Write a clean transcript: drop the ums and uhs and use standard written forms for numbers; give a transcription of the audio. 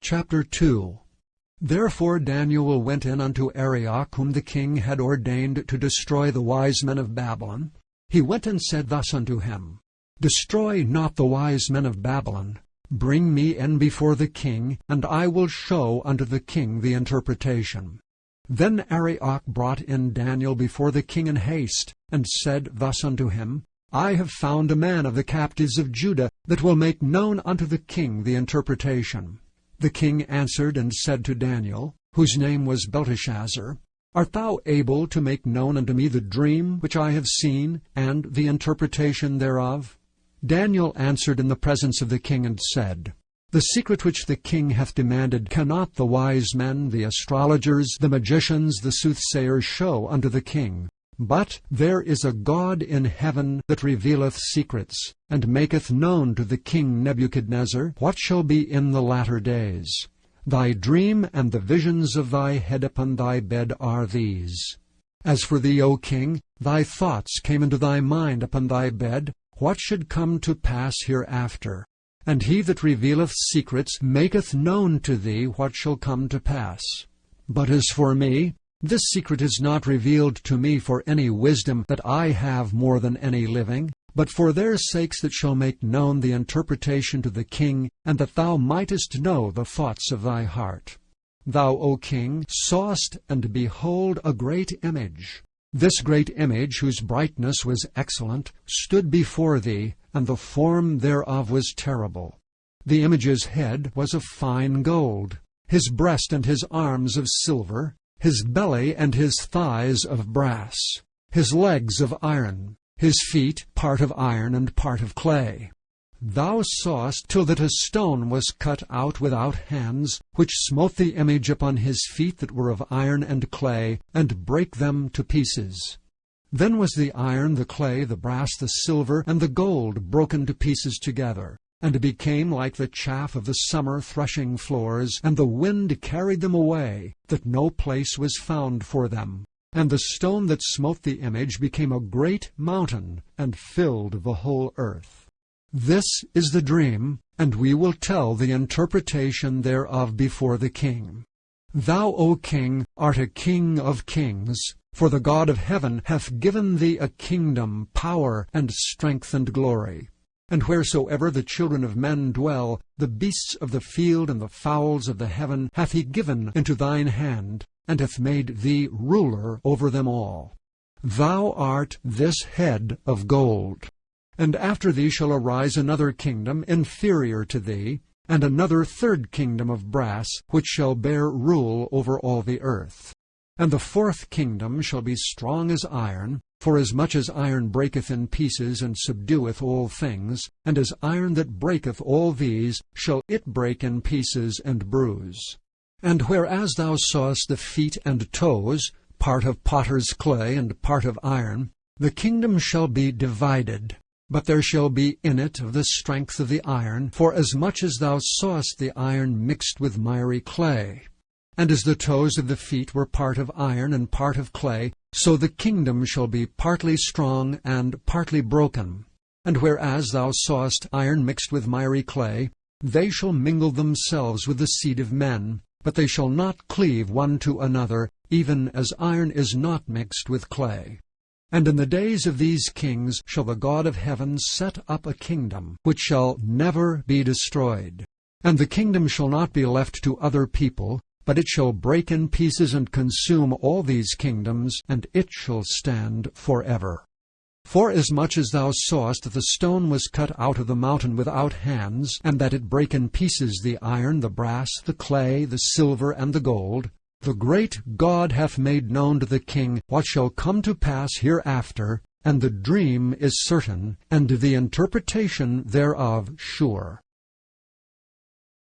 Chapter 2. Therefore Daniel went in unto Arioch, whom the king had ordained to destroy the wise men of Babylon. He went and said thus unto him, Destroy not the wise men of Babylon. Bring me in before the king, and I will show unto the king the interpretation. Then Arioch brought in Daniel before the king in haste, and said thus unto him, I have found a man of the captives of Judah, that will make known unto the king the interpretation. The king answered and said to Daniel, whose name was Belteshazzar, Art thou able to make known unto me the dream which I have seen, and the interpretation thereof? Daniel answered in the presence of the king and said, The secret which the king hath demanded cannot the wise men, the astrologers, the magicians, the soothsayers show unto the king. But there is a God in heaven that revealeth secrets, and maketh known to the king Nebuchadnezzar what shall be in the latter days. Thy dream and the visions of thy head upon thy bed are these. As for thee, O king, thy thoughts came into thy mind upon thy bed, what should come to pass hereafter. And he that revealeth secrets maketh known to thee what shall come to pass. But as for me, this secret is not revealed to me for any wisdom that I have more than any living, but for their sakes that shall make known the interpretation to the king, and that thou mightest know the thoughts of thy heart. Thou, O king, sawest, and behold, a great image. This great image, whose brightness was excellent, stood before thee, and the form thereof was terrible. The image's head was of fine gold, his breast and his arms of silver, his belly and his thighs of brass, his legs of iron, his feet part of iron and part of clay. Thou sawest till that a stone was cut out without hands, which smote the image upon his feet that were of iron and clay, and brake them to pieces. Then was the iron, the clay, the brass, the silver, and the gold broken to pieces together, and became like the chaff of the summer threshing floors, and the wind carried them away, that no place was found for them. And the stone that smote the image became a great mountain, and filled the whole earth. This is the dream, and we will tell the interpretation thereof before the king. Thou, O king, art a king of kings, for the God of heaven hath given thee a kingdom, power, and strength, and glory. And wheresoever the children of men dwell, the beasts of the field and the fowls of the heaven hath he given into thine hand, and hath made thee ruler over them all. Thou art this head of gold. And after thee shall arise another kingdom inferior to thee, and another third kingdom of brass, which shall bear rule over all the earth. And the fourth kingdom shall be strong as iron, forasmuch as iron breaketh in pieces and subdueth all things, and as iron that breaketh all these shall it break in pieces and bruise. And whereas thou sawest the feet and toes, part of potter's clay and part of iron, the kingdom shall be divided. But there shall be in it of the strength of the iron, forasmuch as thou sawest the iron mixed with miry clay. And as the toes of the feet were part of iron and part of clay, so the kingdom shall be partly strong and partly broken. And whereas thou sawest iron mixed with miry clay, they shall mingle themselves with the seed of men, but they shall not cleave one to another, even as iron is not mixed with clay. And in the days of these kings shall the God of heaven set up a kingdom, which shall never be destroyed. And the kingdom shall not be left to other people, but it shall break in pieces and consume all these kingdoms, and it shall stand forever. Forasmuch as thou sawest that the stone was cut out of the mountain without hands, and that it brake in pieces the iron, the brass, the clay, the silver, and the gold, the great God hath made known to the king what shall come to pass hereafter, and the dream is certain, and the interpretation thereof sure.